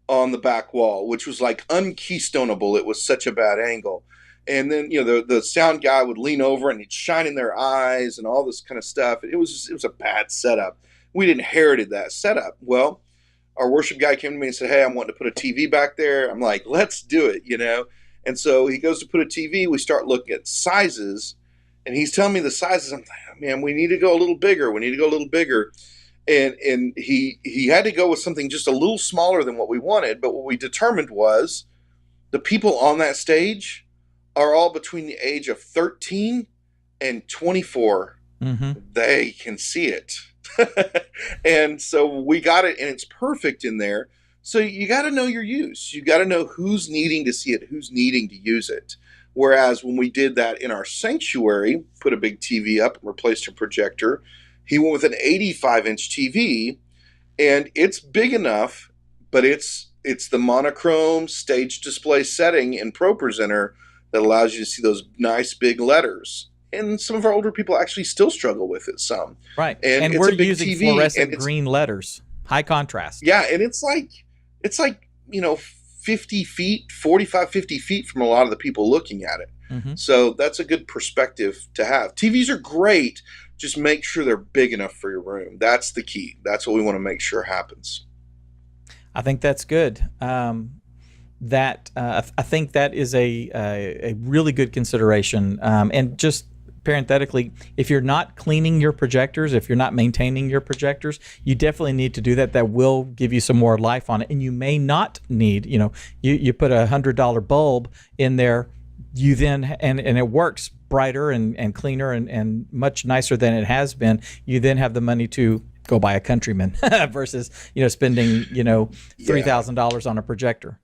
on the back wall, which was like unkeystoneable. It was such a bad angle. And then, the sound guy would lean over and he'd shine in their eyes and all this kind of stuff. It was a bad setup. We'd inherited that setup. Well, our worship guy came to me and said, hey, I'm wanting to put a TV back there. I'm like, let's do it, And so he goes to put a TV. We start looking at sizes, and he's telling me the sizes. I'm like, man, we need to go a little bigger. And he had to go with something just a little smaller than what we wanted. But what we determined was the people on that stage are all between the age of 13 and 24. Mm-hmm. They can see it. And so we got it, and it's perfect in there. So you got to know your use. You got to know who's needing to see it, who's needing to use it. Whereas when we did that in our sanctuary, put a big TV up and replaced a projector, he went with an 85-inch TV, and it's big enough, but it's the monochrome stage display setting in ProPresenter that allows you to see those nice big letters. And some of our older people actually still struggle with it some. Right. And we're using TV, fluorescent green letters, high contrast. Yeah, and it's like 50 feet, 45, 50 feet from a lot of the people looking at it. So that's a good perspective to have. TVs are great. Just make sure they're big enough for your room. That's the key. That's what we want to make sure happens. I think that's good. I think that is a really good consideration. And just parenthetically, if you're not cleaning your projectors, if you're not maintaining your projectors, you definitely need to do that. That will give you some more life on it. And you may not need, you put $100 bulb in there, you then, and it works brighter and cleaner and much nicer than it has been. You then have the money to go buy a Countryman versus, spending, $3,000 on a projector.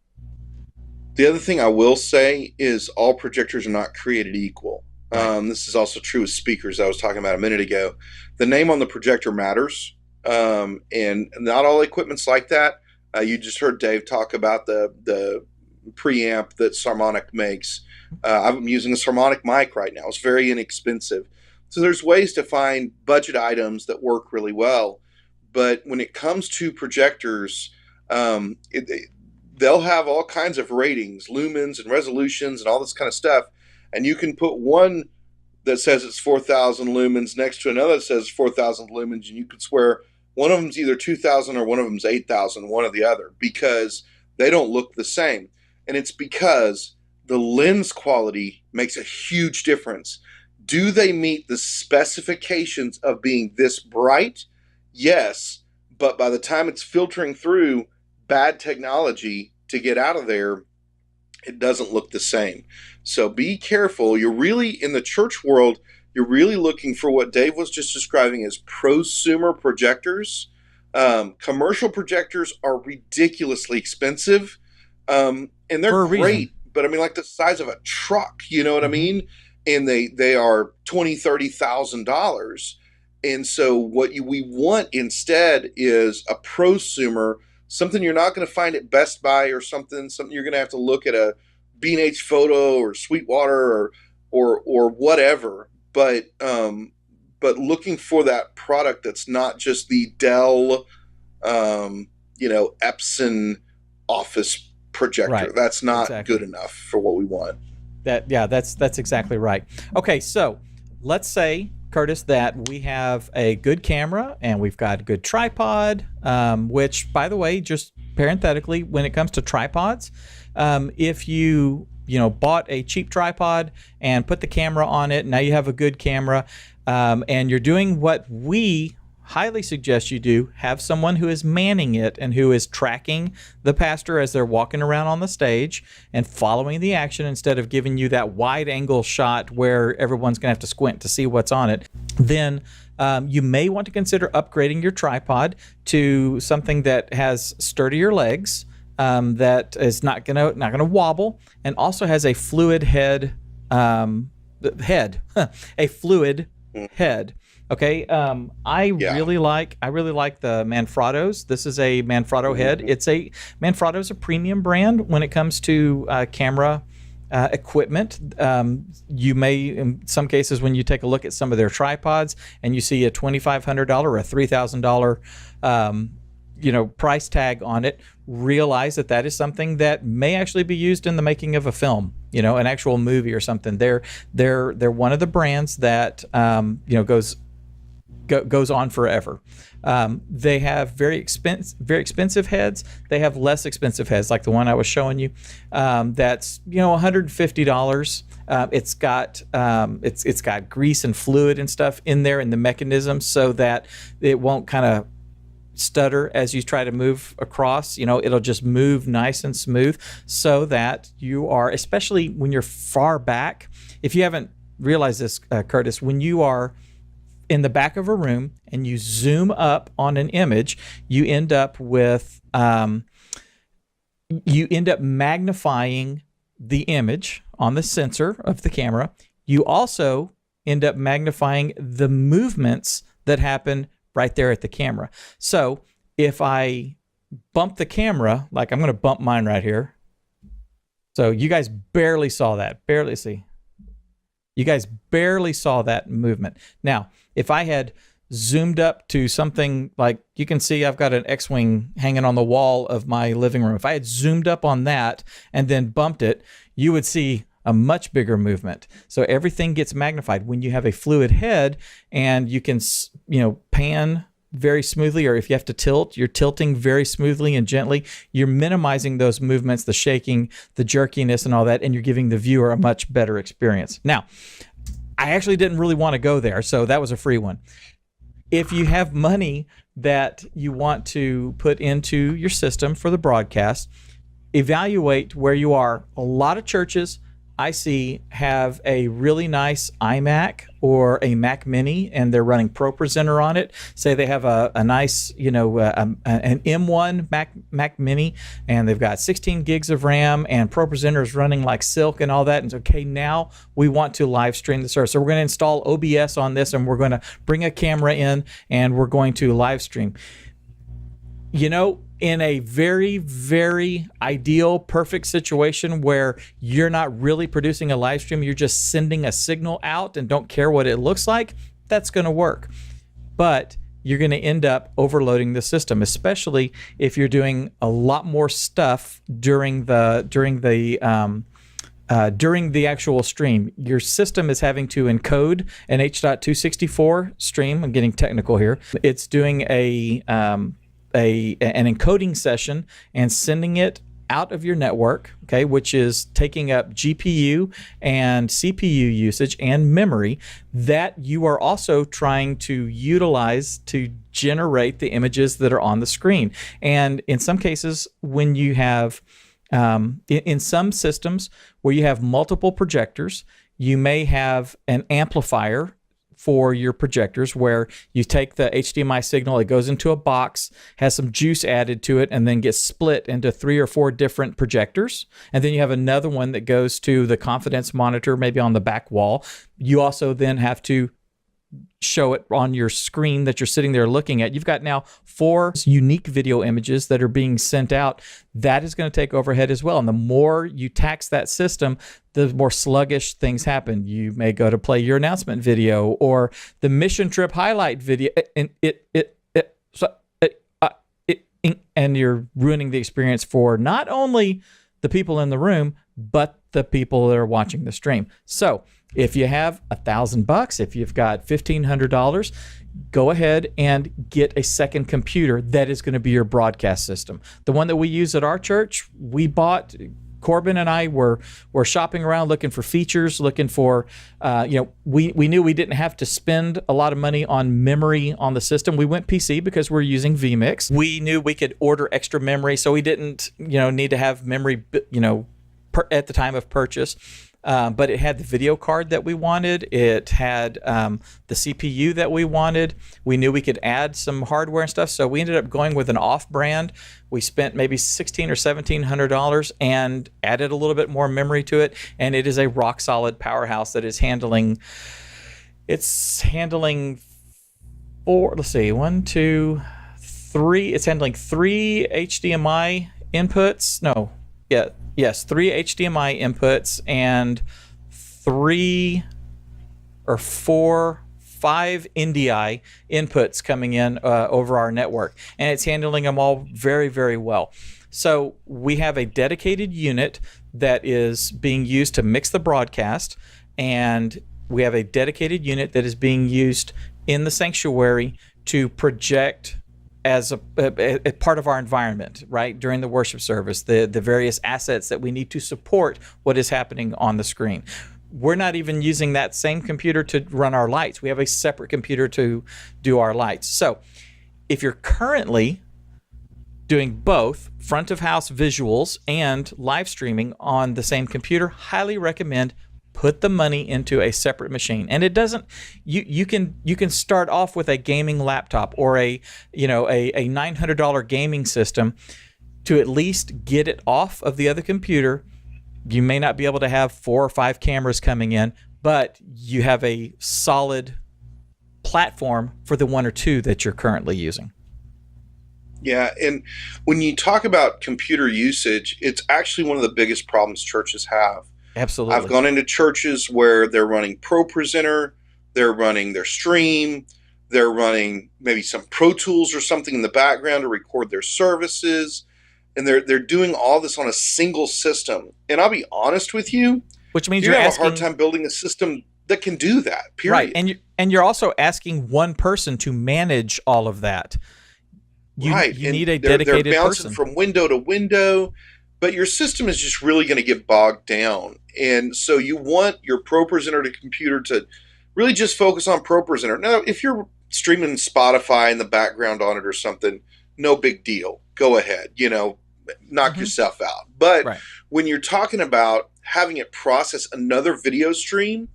The other thing I will say is all projectors are not created equal. This is also true with speakers I was talking about a minute ago. The name on the projector matters, and not all equipment's like that. You just heard Dave talk about the preamp that Sarmonic makes. I'm using a Sarmonic mic right now. It's very inexpensive. So there's ways to find budget items that work really well. But when it comes to projectors, they'll have all kinds of ratings, lumens and resolutions and all this kind of stuff. And you can put one that says it's 4,000 lumens next to another that says 4,000 lumens, and you could swear one of them's either 2,000 or one of them's 8,000, one or the other, because they don't look the same. And it's because the lens quality makes a huge difference. Do they meet the specifications of being this bright? Yes, but by the time it's filtering through bad technology to get out of there, it doesn't look the same. So be careful. You're really, in the church world, you're really looking for what Dave was just describing as prosumer projectors. Commercial projectors are ridiculously expensive, and they're great, but I mean, like the size of a truck, you know what I mean? And they are $20,000, $30,000. And so what we want instead is a prosumer, something you're not going to find at Best Buy, or something you're going to have to look at a B&H Photo or Sweetwater or whatever. But looking for that product that's not just the Dell, Epson office projector. Right. That's not good enough for what we want. That's exactly right. Okay, so let's say, Curtis, that we have a good camera and we've got a good tripod, which, by the way, just parenthetically, when it comes to tripods, if you bought a cheap tripod and put the camera on it, now you have a good camera, and you're doing what we highly suggest you do, have someone who is manning it and who is tracking the pastor as they're walking around on the stage and following the action, instead of giving you that wide angle shot where everyone's going to have to squint to see what's on it. Then you may want to consider upgrading your tripod to something that has sturdier legs, that is not gonna wobble, and also has a fluid head, a fluid head. Okay, I really like the Manfrottos. This is a Manfrotto head. Manfrotto's a premium brand when it comes to camera equipment. You may, in some cases, when you take a look at some of their tripods and you see a $2,500 or a $3,000 price tag on it, realize that is something that may actually be used in the making of a film, an actual movie or something. They're one of the brands that goes on forever. They have very expensive heads. They have less expensive heads, like the one I was showing you. That's $150. It's got grease and fluid and stuff in there in the mechanism, so that it won't kind of stutter as you try to move across. It'll just move nice and smooth, so that you are, especially when you're far back. If you haven't realized this, Curtis, when you are in the back of a room and you zoom up on an image, you end up magnifying the image on the sensor of the camera. You also end up magnifying the movements that happen right there at the camera. So if I bump the camera, like I'm going to bump mine right here. So you guys barely saw that. You guys barely saw that movement. Now, if I had zoomed up to something like, you can see I've got an X-Wing hanging on the wall of my living room. If I had zoomed up on that and then bumped it, you would see a much bigger movement. So everything gets magnified. When you have a fluid head and you can, pan very smoothly, or if you have to tilt, you're tilting very smoothly and gently. You're minimizing those movements, the shaking, the jerkiness and all that, and you're giving the viewer a much better experience. Now, I actually didn't really want to go there, so that was a free one. If you have money that you want to put into your system for the broadcast, evaluate where you are. A lot of churches I see have a really nice iMac or a Mac Mini, and they're running ProPresenter on it. Say they have a nice, an M1 Mac Mini, and they've got 16 gigs of RAM, and ProPresenter is running like silk and all that. And so, okay, now we want to live stream the service. So we're going to install OBS on this, and we're going to bring a camera in, and we're going to live stream. In a very, very ideal, perfect situation where you're not really producing a live stream, you're just sending a signal out and don't care what it looks like, that's going to work. But you're going to end up overloading the system, especially if you're doing a lot more stuff during the actual stream. Your system is having to encode an H.264 stream. I'm getting technical here. It's doing an encoding session and sending it out of your network, okay, which is taking up GPU and CPU usage and memory that you are also trying to utilize to generate the images that are on the screen. And in some cases, when you have, in some systems where you have multiple projectors, you may have an amplifier for your projectors where you take the HDMI signal, it goes into a box, has some juice added to it, and then gets split into 3 or 4 different projectors. And then you have another one that goes to the confidence monitor, maybe on the back wall. You also then have to show it on your screen that you're sitting there looking at. You've got now 4 unique video images that are being sent out. That is going to take overhead as well. And the more you tax that system, the more sluggish things happen. You may go to play your announcement video or the mission trip highlight video, and you're ruining the experience for not only the people in the room, but the people that are watching the stream. So if you have $1,000, if you've got $1,500, go ahead and get a second computer that is going to be your broadcast system. The one that we use at our church, we bought. Corbin and I were shopping around looking for features, looking for, we knew we didn't have to spend a lot of money on memory on the system. We went PC because we're using vMix. We knew we could order extra memory, so we didn't, need to have memory, at the time of purchase. But it had the video card that we wanted. It had the CPU that we wanted. We knew we could add some hardware and stuff, so we ended up going with an off-brand. We spent maybe $1,600 or $1,700 and added a little bit more memory to it, and it is a rock-solid powerhouse that is handling. It's handling 4. Let's see, 1, 2, 3. It's handling 3 HDMI inputs. No, yeah. Yes, 3 HDMI inputs and 3 or 4, 5 NDI inputs coming in over our network. And it's handling them all very, very well. So we have a dedicated unit that is being used to mix the broadcast, and we have a dedicated unit that is being used in the sanctuary to project as a part of our environment, right? During the worship service, the various assets that we need to support what is happening on the screen. We're not even using that same computer to run our lights. We have a separate computer to do our lights. So if you're currently doing both front of house visuals and live streaming on the same computer, highly recommend put the money into a separate machine. And it doesn't, you can start off with a gaming laptop or a $900 gaming system to at least get it off of the other computer. You may not be able to have 4 or 5 cameras coming in, but you have a solid platform for the 1 or 2 that you're currently using. Yeah, and when you talk about computer usage, it's actually one of the biggest problems churches have. Absolutely. I've gone into churches where they're running ProPresenter, they're running their stream, they're running maybe some Pro Tools or something in the background to record their services, and they're doing all this on a single system. And I'll be honest with you, Which means you're you're going to have a hard asking, time building a system that can do that, period. right? And you're also asking one person to manage all of that. You And need a they're dedicated bouncing person. from window to window, but your system is just really going to get bogged down. And so you want your ProPresenter to computer to really just focus on ProPresenter. Now, if you're streaming Spotify in the background on it or something, no big deal. Go ahead, knock yourself out. But when you're talking about having it process another video stream,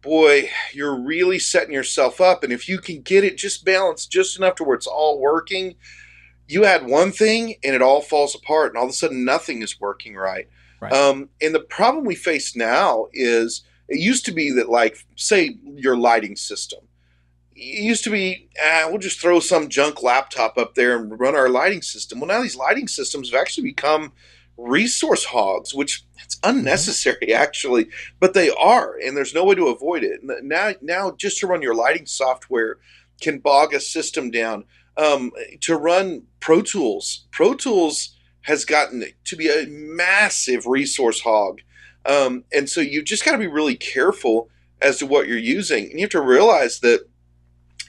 boy, you're really setting yourself up. And if you can get it just balanced just enough to where it's all working, you add one thing and it all falls apart, and all of a sudden nothing is working right. And the problem we face now is, it used to be that, like, say your lighting system. It used to be, we'll just throw some junk laptop up there and run our lighting system. Well, now these lighting systems have actually become resource hogs, which it's unnecessary actually, but they are, and there's no way to avoid it. Now just to run your lighting software can bog a system down. To run Pro Tools has gotten to be a massive resource hog. And so you just got to be really careful as to what you're using. And you have to realize that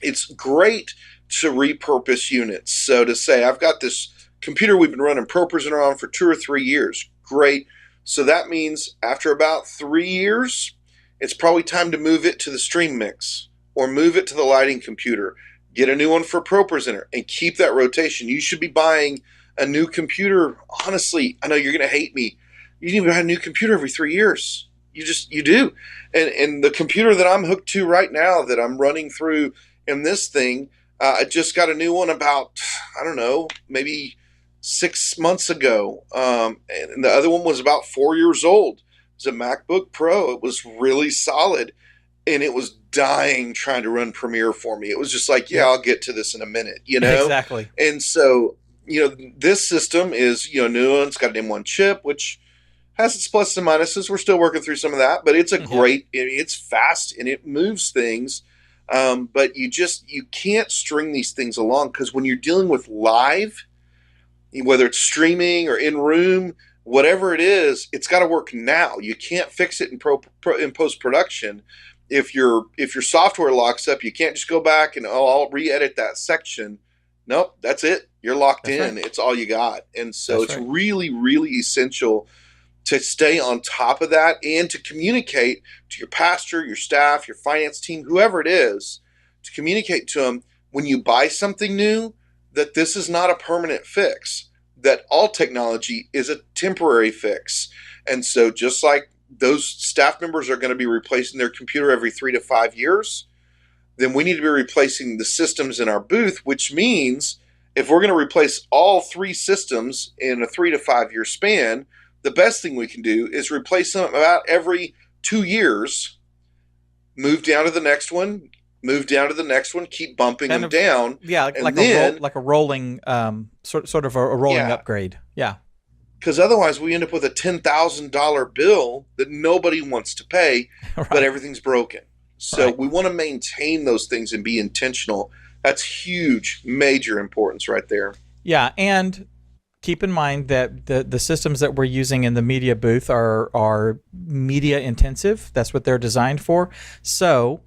it's great to repurpose units. So to say, I've got this computer we've been running ProPresenter on for 2 or 3 years. Great. So that means after about 3 years, it's probably time to move it to the StreamMix or move it to the lighting computer. Get a new one for ProPresenter and keep that rotation. You should be buying a new computer. Honestly, I know you're going to hate me. You need to buy a new computer every 3 years. You do. And the computer that I'm hooked to right now that I'm running through in this thing, I just got a new one about, I don't know, maybe 6 months ago. And the other one was about 4 years old. It was a MacBook Pro. It was really solid. And it was dying trying to run Premiere for me. It was just like, yeah, I'll get to this in a minute, Exactly. And so, this system is, new one. It's got an M1 chip, which has its pluses and minuses. We're still working through some of that, but it's a great, it's fast and it moves things. But you can't string these things along, because when you're dealing with live, whether it's streaming or in room, whatever it is, it's got to work now. You can't fix it in post-production. If your software locks up, you can't just go back and, I'll re-edit that section. Nope, that's it. You're locked in. Right. It's all you got. And so it's really, really essential to stay on top of that and to communicate to your pastor, your staff, your finance team, whoever it is, to communicate to them when you buy something new that this is not a permanent fix, that all technology is a temporary fix. And so just like those staff members are going to be replacing their computer every 3 to 5 years, then we need to be replacing the systems in our booth, which means if we're going to replace all 3 systems in a 3 to 5 year span, the best thing we can do is replace them about every 2 years, move down to the next one, move down to the next one, keep bumping them down. Yeah, like a rolling, sort of a rolling upgrade. Yeah. Because otherwise we end up with a $10,000 bill that nobody wants to pay, but everything's broken. So we want to maintain those things and be intentional. That's huge, major importance right there. Yeah, and keep in mind that the systems that we're using in the media booth are media intensive. That's what they're designed for. So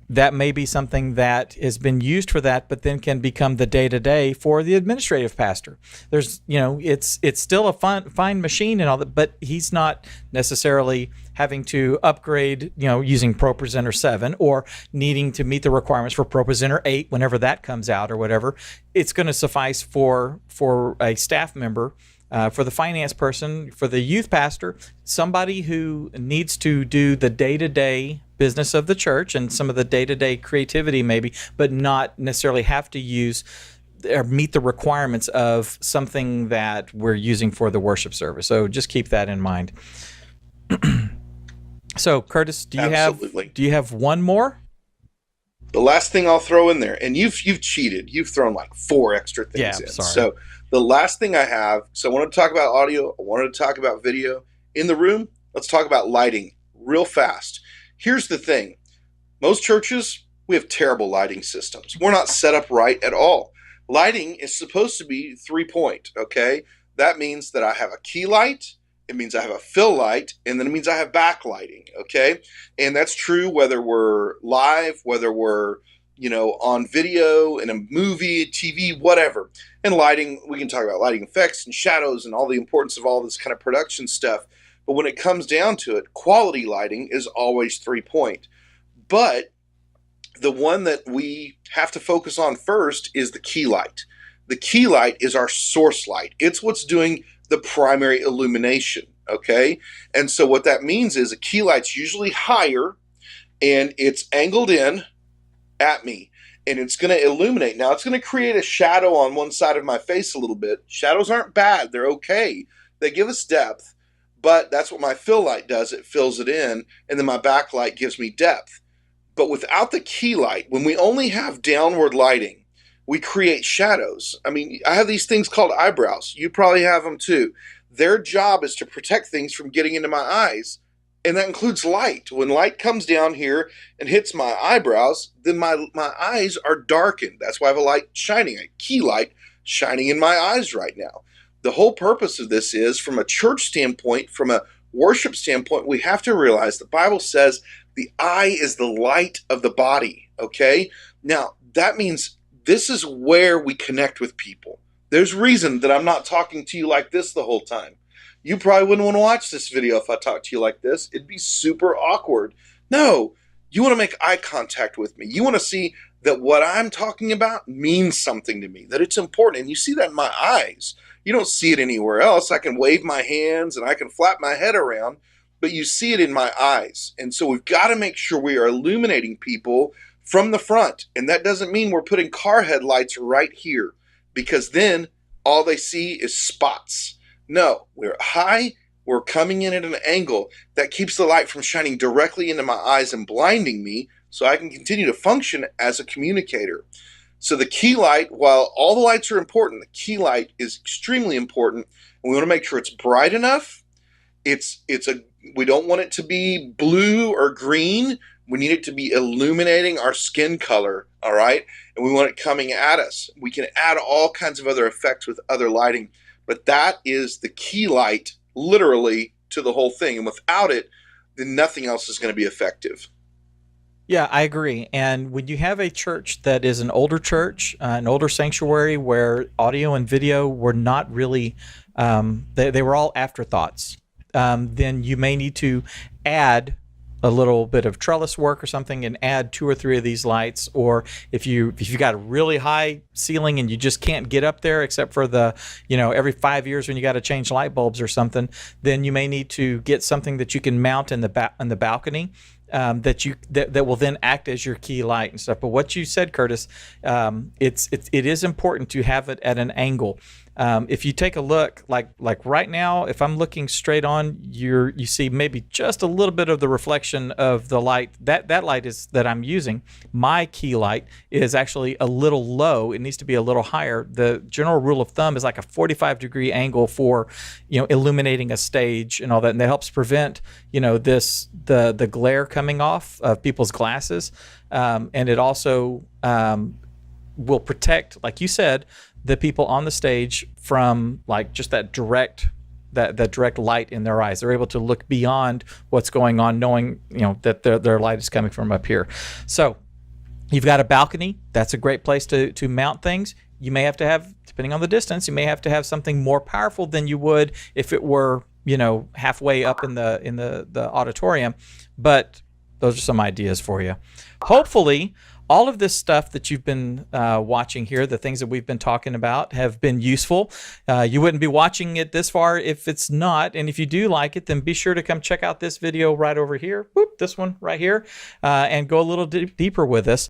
that may be something that has been used for that, but then can become the day-to-day for the administrative pastor. There's, it's still a fine machine and all that, but he's not necessarily having to upgrade, using ProPresenter 7 or needing to meet the requirements for ProPresenter 8 whenever that comes out or whatever. It's going to suffice for a staff member, for the finance person, for the youth pastor, somebody who needs to do the day-to-day business of the church and some of the day-to-day creativity maybe, but not necessarily have to use or meet the requirements of something that we're using for the worship service. So just keep that in mind. So Curtis, do you have one more? The last thing I'll throw in there, and you've cheated. You've thrown like 4 extra things in. Sorry. So the last thing I have, so I wanted to talk about audio. I wanted to talk about video. In the room, let's talk about lighting real fast. Here's the thing. Most churches, we have terrible lighting systems. We're not set up right at all. Lighting is supposed to be 3-point, okay? That means that I have a key light it means I have a fill light, and then it means I have backlighting, okay? And that's true whether we're live, whether we're, on video, in a movie, TV, whatever. And lighting, we can talk about lighting effects and shadows and all the importance of all this kind of production stuff. But when it comes down to it, quality lighting is always 3-point. But the one that we have to focus on first is the key light. The key light is our source light. It's what's doing the primary illumination, okay? And so what that means is a key light's usually higher, and it's angled in at me, and it's going to illuminate. Now, it's going to create a shadow on one side of my face a little bit. Shadows aren't bad. They're okay. They give us depth, but that's what my fill light does. It fills it in, and then my backlight gives me depth. But without the key light, when we only have downward lighting, we create shadows. I mean, I have these things called eyebrows. You probably have them too. Their job is to protect things from getting into my eyes, and that includes light. When light comes down here and hits my eyebrows, then my eyes are darkened. That's why I have a light shining, a key light shining in my eyes right now. The whole purpose of this is, from a church standpoint, from a worship standpoint, we have to realize the Bible says the eye is the light of the body, okay? Now, that means this is where we connect with people. There's reason that I'm not talking to you like this the whole time. You probably wouldn't want to watch this video if I talked to you like this. It'd be super awkward. No, you want to make eye contact with me. You want to see that what I'm talking about means something to me, that it's important. And you see that in my eyes. You don't see it anywhere else. I can wave my hands and I can flap my head around, but you see it in my eyes. And so we've got to make sure we are illuminating people from the front. And that doesn't mean we're putting car headlights right here, because then all they see is spots. No, we're high, we're coming in at an angle that keeps the light from shining directly into my eyes and blinding me, so I can continue to function as a communicator. So the key light, while all the lights are important, the key light is extremely important. And we want to make sure it's bright enough. We don't want it to be blue or green. We need it to be illuminating our skin color, all right? And we want it coming at us. We can add all kinds of other effects with other lighting, but that is the key light, literally, to the whole thing. And without it, then nothing else is going to be effective. Yeah, I agree. And when you have a church that is an older church, an older sanctuary where audio and video were not really, they were all afterthoughts, then you may need to add a little bit of trellis work or something and add 2 or 3 of these lights. Or if you got a really high ceiling and you just can't get up there except for the, every 5 years when you got to change light bulbs or something, then you may need to get something that you can mount in the balcony. That will then act as your key light and stuff. But what you said, Curtis, it is important to have it at an angle. If you take a look, like right now, if I'm looking straight on, you see maybe just a little bit of the reflection of the light. That light is that I'm using. My key light is actually a little low. It needs to be a little higher. The general rule of thumb is like a 45-degree angle for, illuminating a stage and all that, and that helps prevent, the glare coming off of people's glasses, and it also will protect, like you said, the people on the stage from like just that direct light in their eyes. They're able to look beyond what's going on, knowing that their light is coming from up here. So you've got a balcony. That's a great place to mount things. You may have to have, depending on the distance, you may have to have something more powerful than you would if it were halfway up in the auditorium. But those are some ideas for you. Hopefully, all of this stuff that you've been watching here, the things that we've been talking about, have been useful. You wouldn't be watching it this far if it's not. And if you do like it, then be sure to come check out this video right over here. Whoop, this one right here, and go a little deeper with us.